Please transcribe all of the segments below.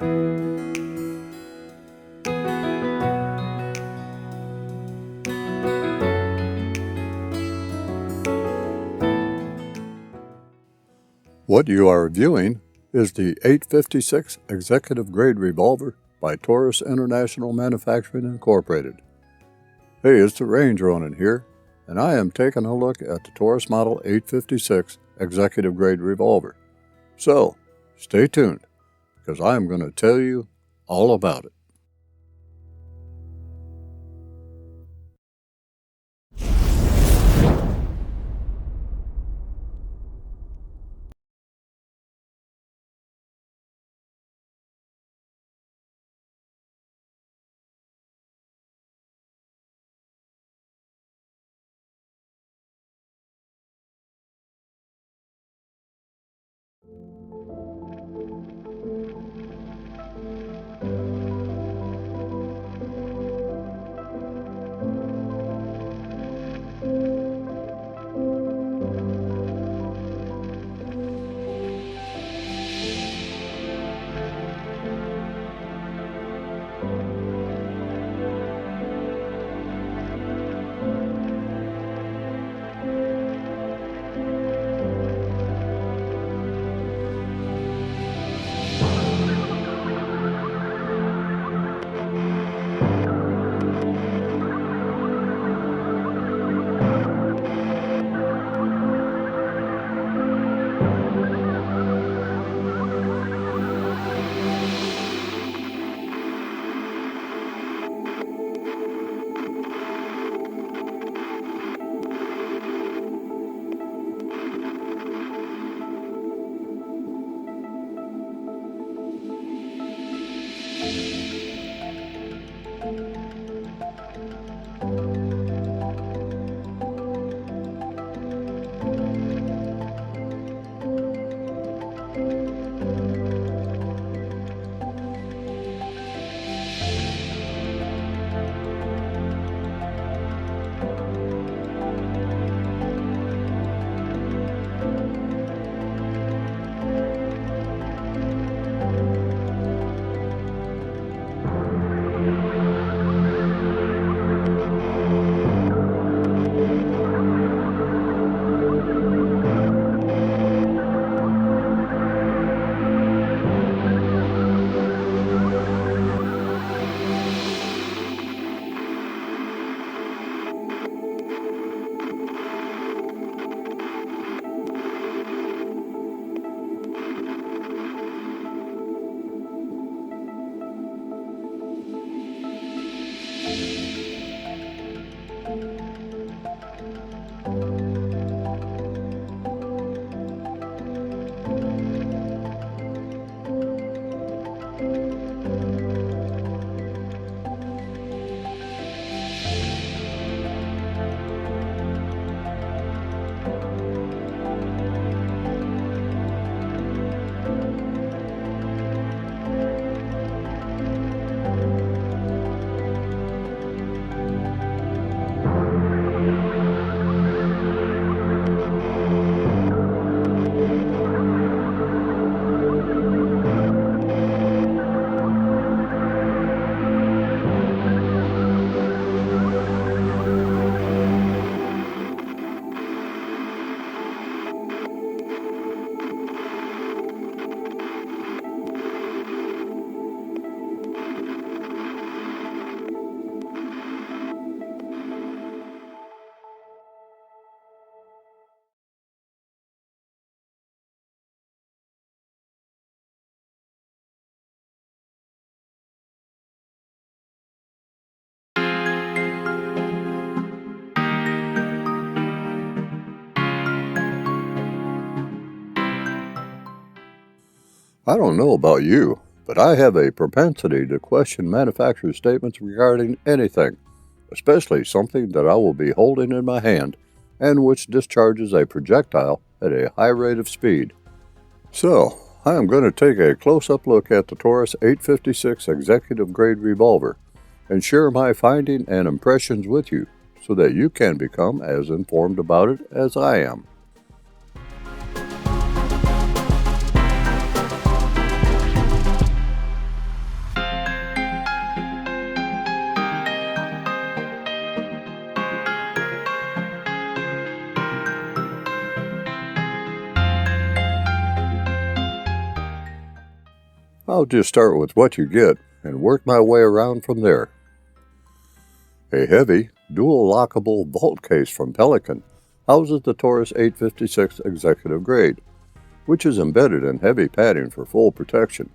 What you are viewing is the 856 Executive Grade Revolver by Taurus International Manufacturing Incorporated. Hey, it's the Ranger running here, and I am taking a look at the Taurus Model 856 Executive Grade Revolver. So, stay tuned, because I am going to tell you all about it. I don't know about you, but I have a propensity to question manufacturer's statements regarding anything, especially something that I will be holding in my hand and which discharges a projectile at a high rate of speed. So, I am going to take a close-up look at the Taurus 856 Executive Grade Revolver and share my finding and impressions with you so that you can become as informed about it as I am. I'll just start with what you get and work my way around from there. A heavy, dual lockable vault case from Pelican houses the Taurus 856 executive grade, which is embedded in heavy padding for full protection.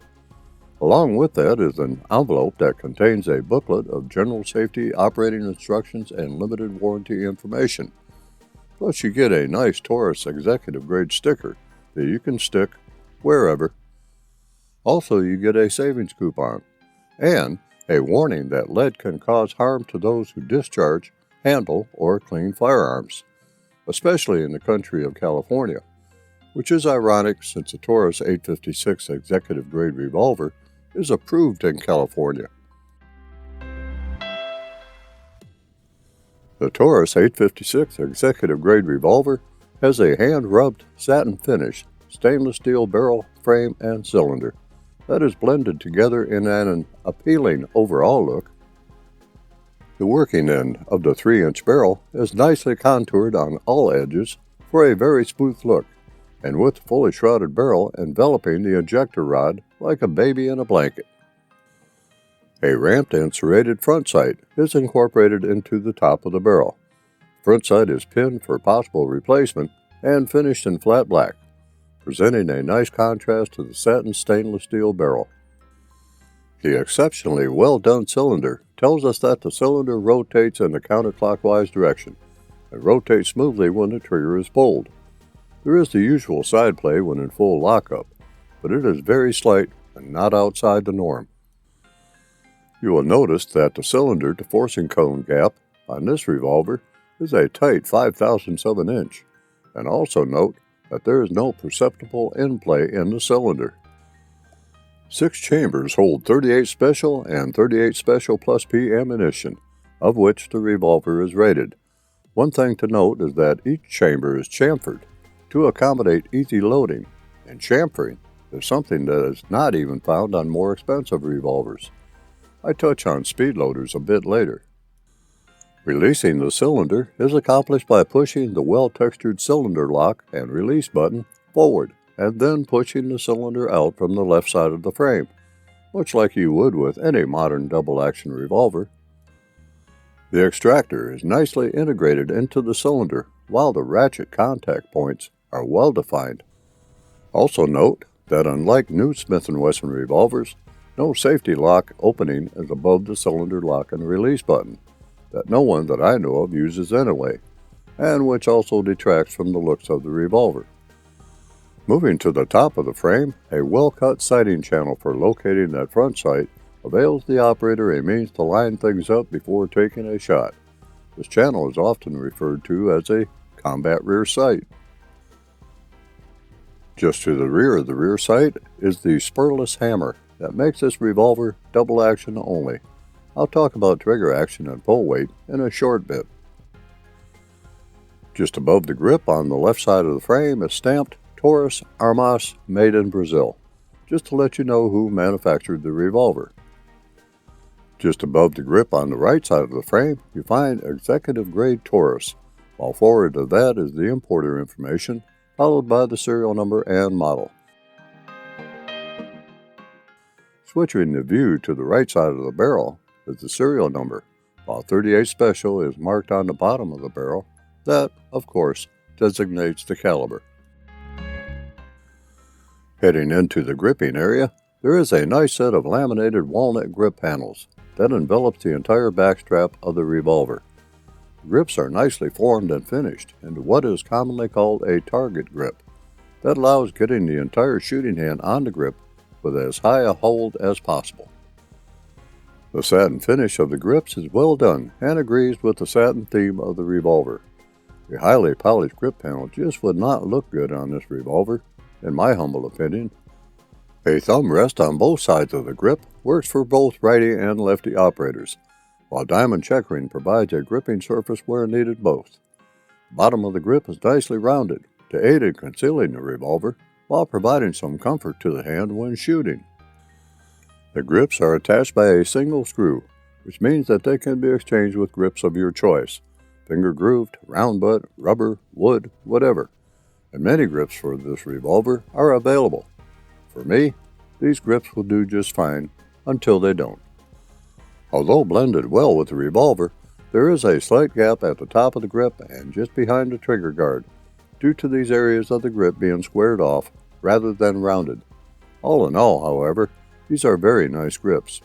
Along with that is an envelope that contains a booklet of general safety operating instructions and limited warranty information. Plus you get a nice Taurus executive grade sticker that you can stick wherever. Also you get a savings coupon and a warning that lead can cause harm to those who discharge, handle, or clean firearms, especially in the country of California, which is ironic since the Taurus 856 executive grade revolver is approved in California. The Taurus 856 executive grade revolver has a hand-rubbed satin finish, stainless steel barrel, frame, and cylinder that is blended together in an appealing overall look. The working end of the 3-inch barrel is nicely contoured on all edges for a very smooth look, and with the fully shrouded barrel enveloping the ejector rod like a baby in a blanket. A ramped and serrated front sight is incorporated into the top of the barrel. Front sight is pinned for possible replacement and finished in flat black, presenting a nice contrast to the satin stainless steel barrel. The exceptionally well done cylinder tells us that the cylinder rotates in the counterclockwise direction and rotates smoothly when the trigger is pulled. There is the usual side play when in full lockup, but it is very slight and not outside the norm. You will notice that the cylinder to forcing cone gap on this revolver is a tight 5/1000 of an inch, and also note that there is no perceptible end play in the cylinder. 6 chambers hold 38 special and 38 special plus P ammunition, of which the revolver is rated. One thing to note is that each chamber is chamfered to accommodate easy loading, and chamfering is something that is not even found on more expensive revolvers. I touch on speed loaders a bit later. Releasing the cylinder is accomplished by pushing the well-textured cylinder lock and release button forward and then pushing the cylinder out from the left side of the frame, much like you would with any modern double-action revolver. The extractor is nicely integrated into the cylinder while the ratchet contact points are well defined. Also note that unlike new Smith & Wesson revolvers, no safety lock opening is above the cylinder lock and release button, that no one that I know of uses anyway, and which also detracts from the looks of the revolver. Moving to the top of the frame, a well-cut sighting channel for locating that front sight avails the operator a means to line things up before taking a shot. This channel is often referred to as a combat rear sight. Just to the rear of the rear sight is the spurless hammer that makes this revolver double action only. I'll talk about trigger action and pull weight in a short bit. Just above the grip on the left side of the frame is stamped Taurus Armas made in Brazil, just to let you know who manufactured the revolver. Just above the grip on the right side of the frame, you find executive grade Taurus, while forward of that is the importer information, followed by the serial number and model. Switching the view to the right side of the barrel is the serial number, while 38 Special is marked on the bottom of the barrel. That, of course, designates the caliber. Heading into the gripping area, there is a nice set of laminated walnut grip panels that envelops the entire backstrap of the revolver. The grips are nicely formed and finished into what is commonly called a target grip. That allows getting the entire shooting hand on the grip with as high a hold as possible. The satin finish of the grips is well done and agrees with the satin theme of the revolver. The highly polished grip panel just would not look good on this revolver, in my humble opinion. A thumb rest on both sides of the grip works for both righty and lefty operators, while diamond checkering provides a gripping surface where needed both. The bottom of the grip is nicely rounded to aid in concealing the revolver while providing some comfort to the hand when shooting. The grips are attached by a single screw, which means that they can be exchanged with grips of your choice, finger grooved, round butt, rubber, wood, whatever, and many grips for this revolver are available. For me, these grips will do just fine until they don't. Although blended well with the revolver, there is a slight gap at the top of the grip and just behind the trigger guard, due to these areas of the grip being squared off rather than rounded. All in all, however, these are very nice grips.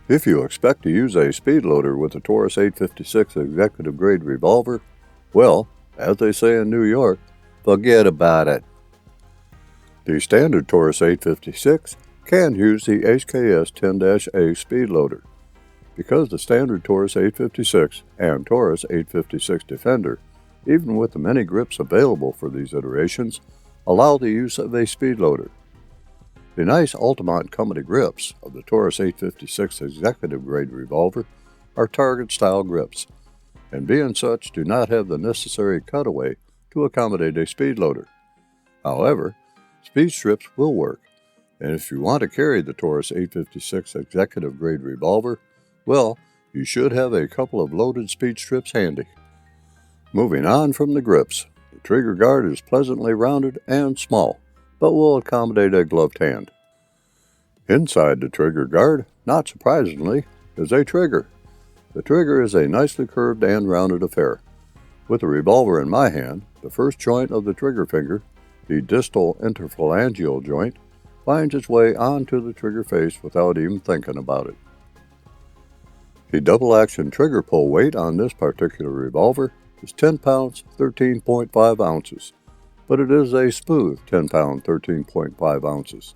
If you expect to use a speed loader with the Taurus 856 executive grade revolver, well, as they say in New York, forget about it. The standard Taurus 856 can use the HKS 10-A speed loader. Because the standard Taurus 856 and Taurus 856 Defender, even with the many grips available for these iterations, allow the use of a speed loader. The nice Ultimate Company grips of the Taurus 856 executive grade revolver are target-style grips, and being such do not have the necessary cutaway to accommodate a speed loader. However, speed strips will work, and if you want to carry the Taurus 856 executive grade revolver, well, you should have a couple of loaded speed strips handy. Moving on from the grips, the trigger guard is pleasantly rounded and small, but will accommodate a gloved hand. Inside the trigger guard, not surprisingly, is a trigger. The trigger is a nicely curved and rounded affair. With the revolver in my hand, the first joint of the trigger finger, the distal interphalangeal joint, finds its way onto the trigger face without even thinking about it. The double-action trigger pull weight on this particular revolver is 10 pounds, 13.5 ounces, but it is a smooth 10 pound, 13.5 ounces.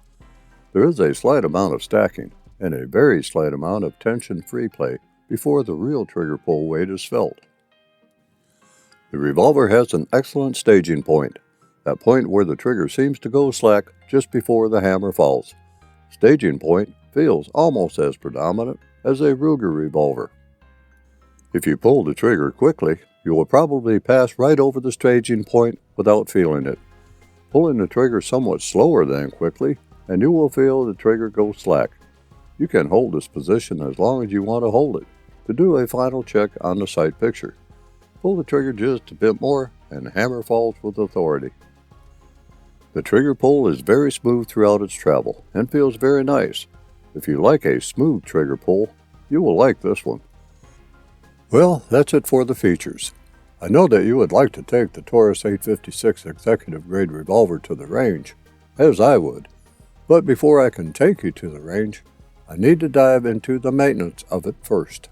There is a slight amount of stacking and a very slight amount of tension-free play before the real trigger pull weight is felt. The revolver has an excellent staging point, that point where the trigger seems to go slack just before the hammer falls. Staging point feels almost as predominant as a Ruger revolver. If you pull the trigger quickly, you will probably pass right over the staging point without feeling it. Pulling the trigger somewhat slower than quickly, and you will feel the trigger go slack. You can hold this position as long as you want to hold it, to do a final check on the sight picture. Pull the trigger just a bit more, and the hammer falls with authority. The trigger pull is very smooth throughout its travel, and feels very nice. If you like a smooth trigger pull, you will like this one. Well, that's it for the features. I know that you would like to take the Taurus 856 executive grade revolver to the range, as I would. But before I can take you to the range, I need to dive into the maintenance of it first.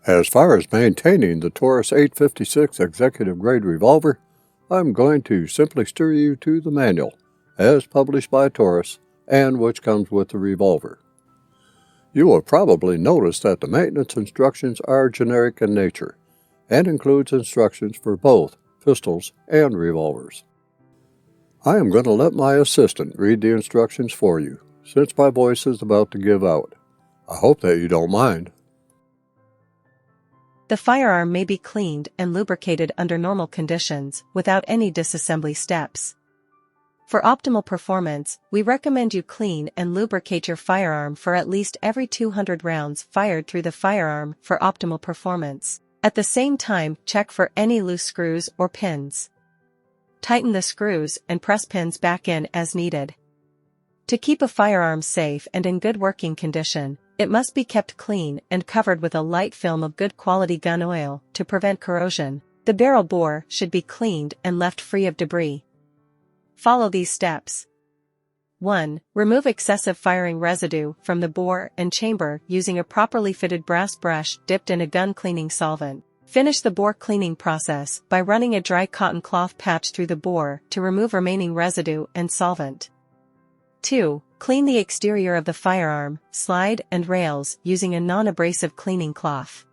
As far as maintaining the Taurus 856 executive grade revolver, I'm going to simply steer you to the manual, as published by Taurus, and which comes with the revolver. You will probably notice that the maintenance instructions are generic in nature, and includes instructions for both pistols and revolvers. I am going to let my assistant read the instructions for you, since my voice is about to give out. I hope that you don't mind. The firearm may be cleaned and lubricated under normal conditions without any disassembly steps. For optimal performance, we recommend you clean and lubricate your firearm for at least every 200 rounds fired through the firearm for optimal performance. At the same time, check for any loose screws or pins. Tighten the screws and press pins back in as needed. To keep a firearm safe and in good working condition, it must be kept clean and covered with a light film of good quality gun oil to prevent corrosion. The barrel bore should be cleaned and left free of debris. Follow these steps. 1. Remove excessive firing residue from the bore and chamber using a properly fitted brass brush dipped in a gun cleaning solvent. Finish the bore cleaning process by running a dry cotton cloth patch through the bore to remove remaining residue and solvent. 2. Clean the exterior of the firearm, slide and rails using a non-abrasive cleaning cloth.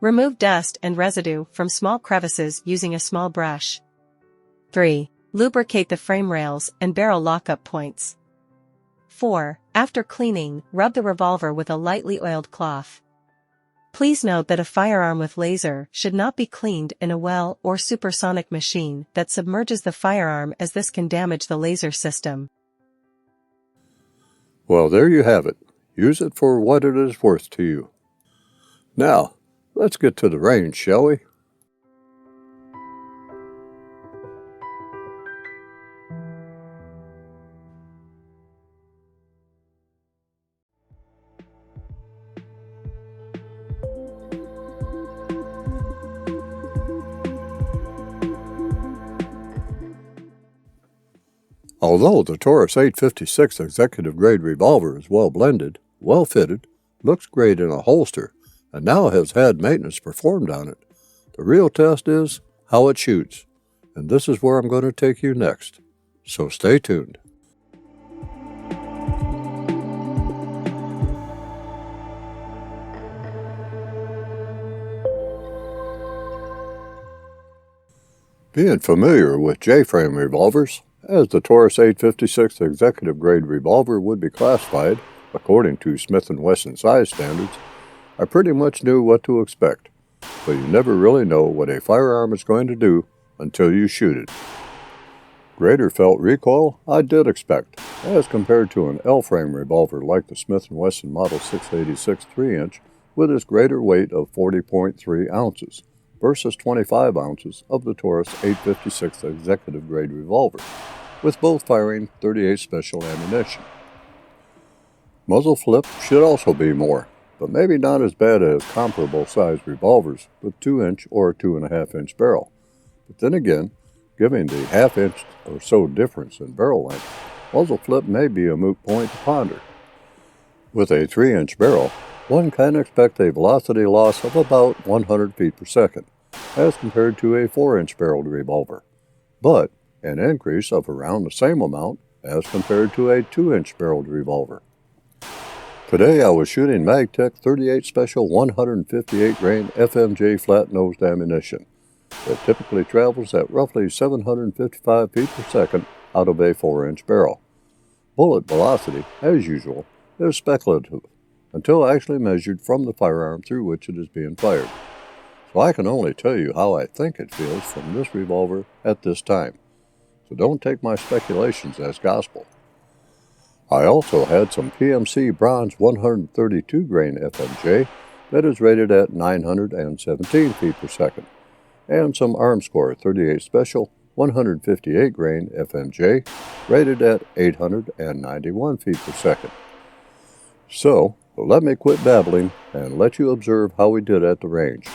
Remove dust and residue from small crevices using a small brush. 3. Lubricate the frame rails and barrel lockup points. 4. After cleaning, rub the revolver with a lightly oiled cloth. Please note that a firearm with laser should not be cleaned in a well or supersonic machine that submerges the firearm, as this can damage the laser system. Well, there you have it. Use it for what it is worth to you. Now, let's get to the range, shall we? Although the Taurus 856 executive grade revolver is well blended, well fitted, looks great in a holster, and now has had maintenance performed on it, the real test is how it shoots, and this is where I'm going to take you next. So stay tuned. Being familiar with J-frame revolvers, as the Taurus 856 executive grade revolver would be classified, according to Smith & Wesson size standards, I pretty much knew what to expect, but you never really know what a firearm is going to do until you shoot it. Greater felt recoil I did expect, as compared to an L-frame revolver like the Smith & Wesson Model 686 3-inch with its greater weight of 40.3 ounces versus 25 ounces of the Taurus 856 executive grade revolver, with both firing .38 special ammunition. Muzzle flip should also be more, but maybe not as bad as comparable sized revolvers with 2-inch or 2.5-inch barrel. But then again, given the half-inch or so difference in barrel length, muzzle flip may be a moot point to ponder. With a 3-inch barrel, one can expect a velocity loss of about 100 feet per second, as compared to a 4-inch barreled revolver, but an increase of around the same amount as compared to a 2-inch barreled revolver. Today I was shooting MagTech 38 Special 158 grain FMJ flat-nosed ammunition that typically travels at roughly 755 feet per second out of a 4-inch barrel. Bullet velocity, as usual, is speculative until actually measured from the firearm through which it is being fired. So I can only tell you how I think it feels from this revolver at this time. So don't take my speculations as gospel. I also had some PMC Bronze 132 grain FMJ that is rated at 917 feet per second, and some Armscore 38 Special 158 grain FMJ rated at 891 feet per second. So, let me quit babbling and let you observe how we did at the range.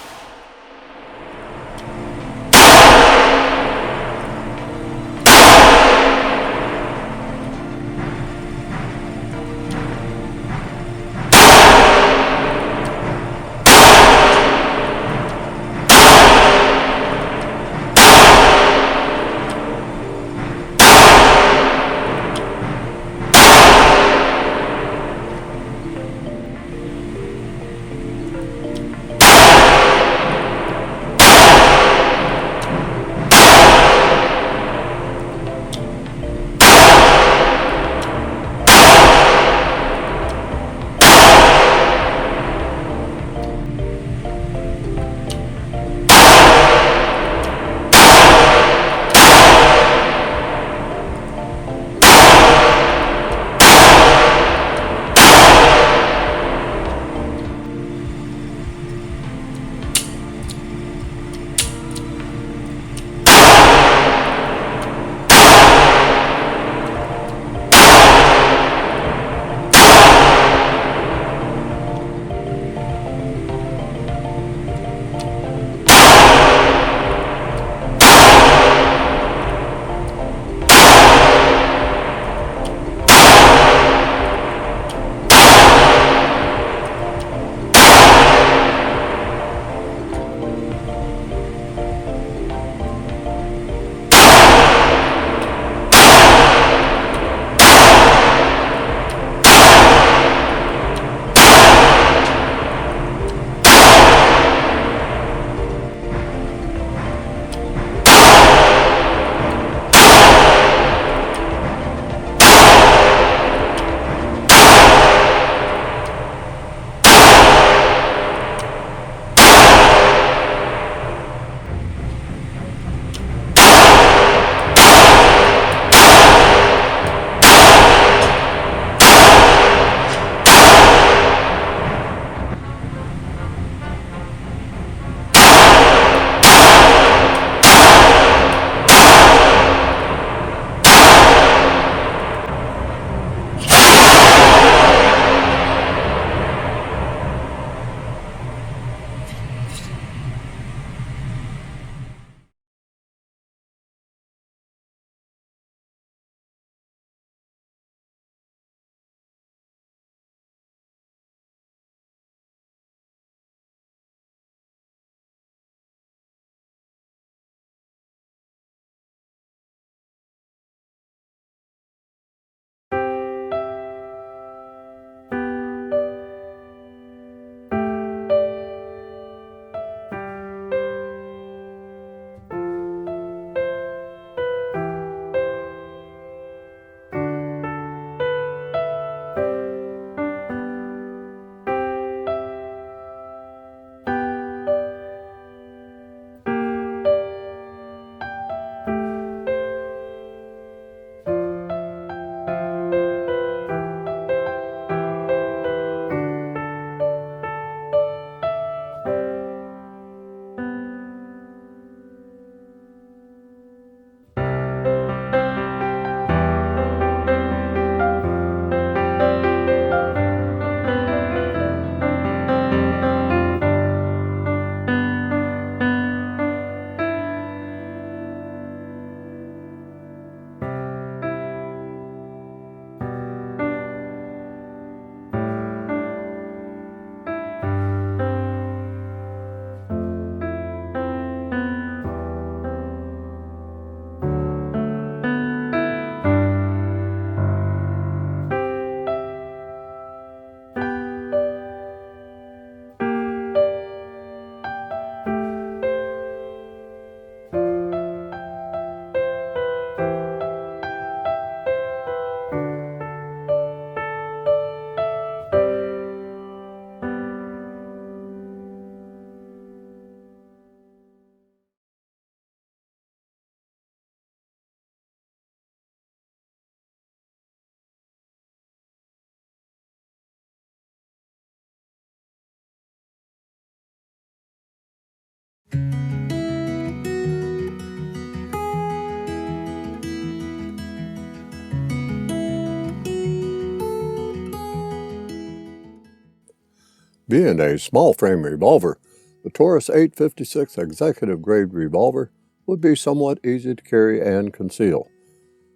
Being a small frame revolver, the Taurus 856 executive grade revolver would be somewhat easy to carry and conceal.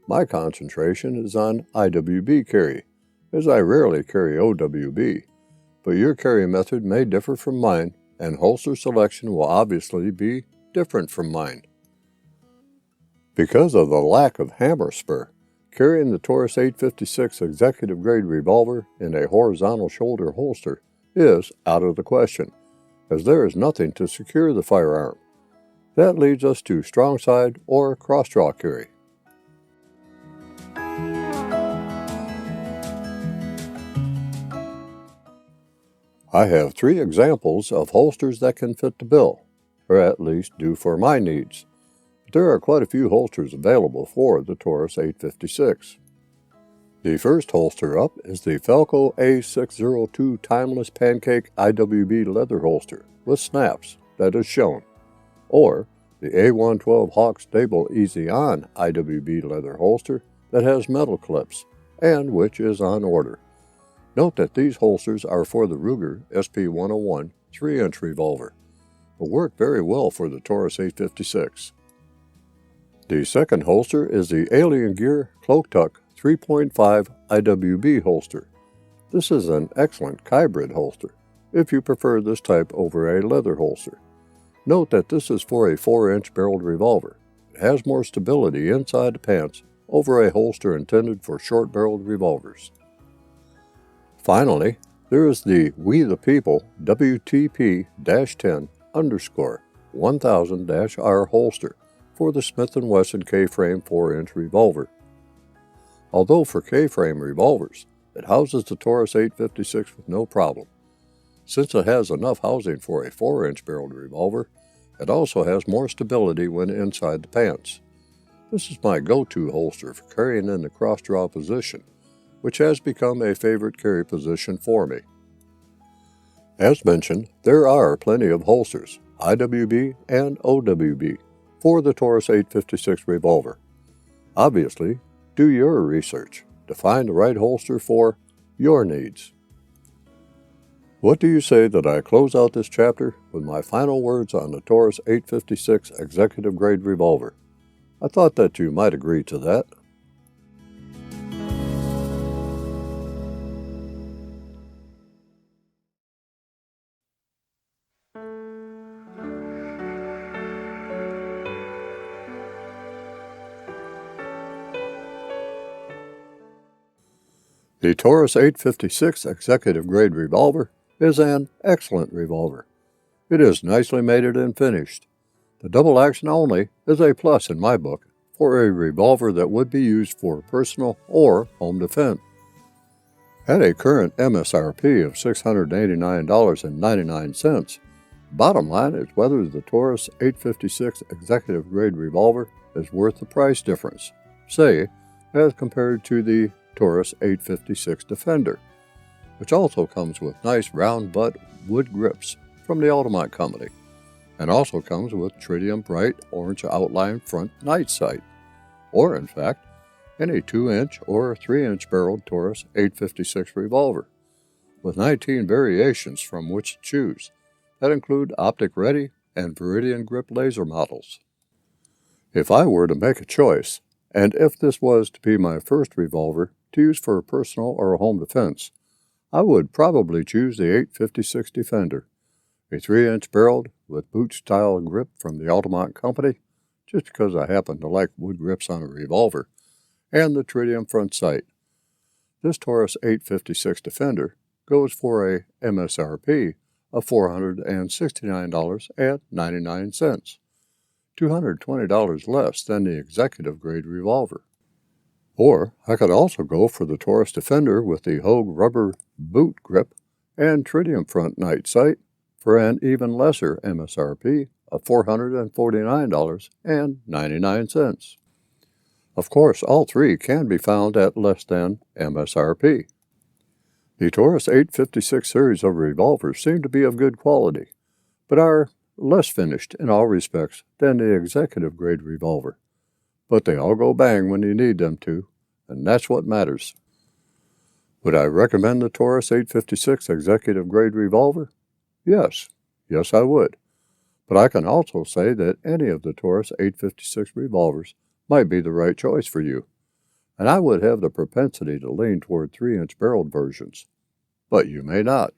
My concentration is on IWB carry, as I rarely carry OWB, but your carry method may differ from mine, and holster selection will obviously be different from mine. Because of the lack of hammer spur, carrying the Taurus 856 executive grade revolver in a horizontal shoulder holster is out of the question, as there is nothing to secure the firearm. That leads us to strong side or cross-draw carry. I have 3 examples of holsters that can fit the bill, or at least do for my needs. But there are quite a few holsters available for the Taurus 856. The first holster up is the Falco A602 Timeless Pancake IWB leather holster with snaps that is shown, or the A112 Hawk Stable Easy On IWB leather holster that has metal clips, and which is on order. Note that these holsters are for the Ruger SP101 3-inch revolver, but work very well for the Taurus 856. The second holster is the Alien Gear Cloak Tuck 3.5 IWB holster. This is an excellent hybrid holster, if you prefer this type over a leather holster. Note that this is for a 4-inch barreled revolver. It has more stability inside the pants over a holster intended for short-barreled revolvers. Finally, there is the We the People WTP-10_1000-R holster for the Smith & Wesson K-frame 4-inch revolver. Although for K-frame revolvers, it houses the Taurus 856 with no problem. Since it has enough housing for a 4-inch barreled revolver, it also has more stability when inside the pants. This is my go-to holster for carrying in the cross-draw position, which has become a favorite carry position for me. As mentioned, there are plenty of holsters, IWB and OWB, for the Taurus 856 revolver. Obviously, do your research to find the right holster for your needs. What do you say that I close out this chapter with my final words on the Taurus 856 executive grade revolver? I thought that you might agree to that. The Taurus 856 executive grade revolver is an excellent revolver. It is nicely mated and finished. The double action only is a plus in my book for a revolver that would be used for personal or home defense. At a current MSRP of $689.99, bottom line is whether the Taurus 856 executive grade revolver is worth the price difference, say, as compared to the Taurus 856 Defender, which also comes with nice round butt wood grips from the Altamont Company, and also comes with tritium bright orange outline front night sight, or in fact, any 2-inch or 3-inch barreled Taurus 856 revolver, with 19 variations from which to choose that include optic ready and Viridian grip laser models. If I were to make a choice, and if this was to be my first revolver to use for personal or home defense, I would probably choose the 856 Defender, a 3-inch barreled with boot-style grip from the Altamont Company, just because I happen to like wood grips on a revolver, and the tritium front sight. This Taurus 856 Defender goes for a MSRP of $469.99, $220 less than the executive grade revolver. Or I could also go for the Taurus Defender with the Hogue rubber boot grip and tritium front night sight for an even lesser MSRP of $449.99. Of course, all 3 can be found at less than MSRP. The Taurus 856 series of revolvers seem to be of good quality, but are less finished in all respects than the executive grade revolver. But they all go bang when you need them to, and that's what matters. Would I recommend the Taurus 856 executive grade revolver? Yes. Yes, I would. But I can also say that any of the Taurus 856 revolvers might be the right choice for you, and I would have the propensity to lean toward 3-inch barreled versions. But you may not.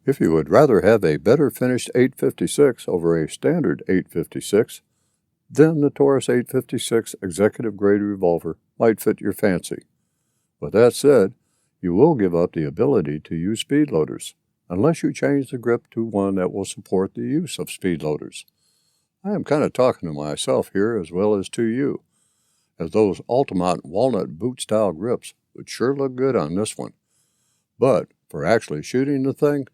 If you would rather have a better finished 856 over a standard 856, then the Taurus 856 executive grade revolver might fit your fancy. With that said, you will give up the ability to use speed loaders, unless you change the grip to one that will support the use of speed loaders. I am kind of talking to myself here as well as to you, as those Altamont walnut boot-style grips would sure look good on this one. But for actually shooting the thing,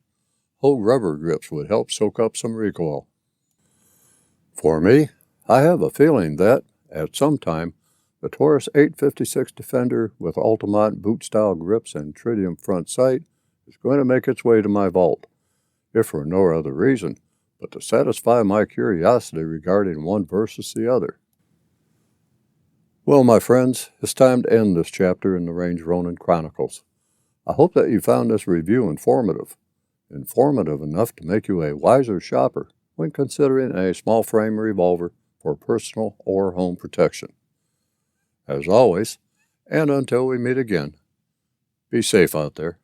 whole rubber grips would help soak up some recoil. For me, I have a feeling that, at some time, the Taurus 856 Defender with Altamont boot-style grips and tritium front sight is going to make its way to my vault, if for no other reason but to satisfy my curiosity regarding one versus the other. Well, my friends, it's time to end this chapter in the Range Ronin Chronicles. I hope that you found this review informative enough to make you a wiser shopper when considering a small frame revolver for personal or home protection. As always, and until we meet again, be safe out there.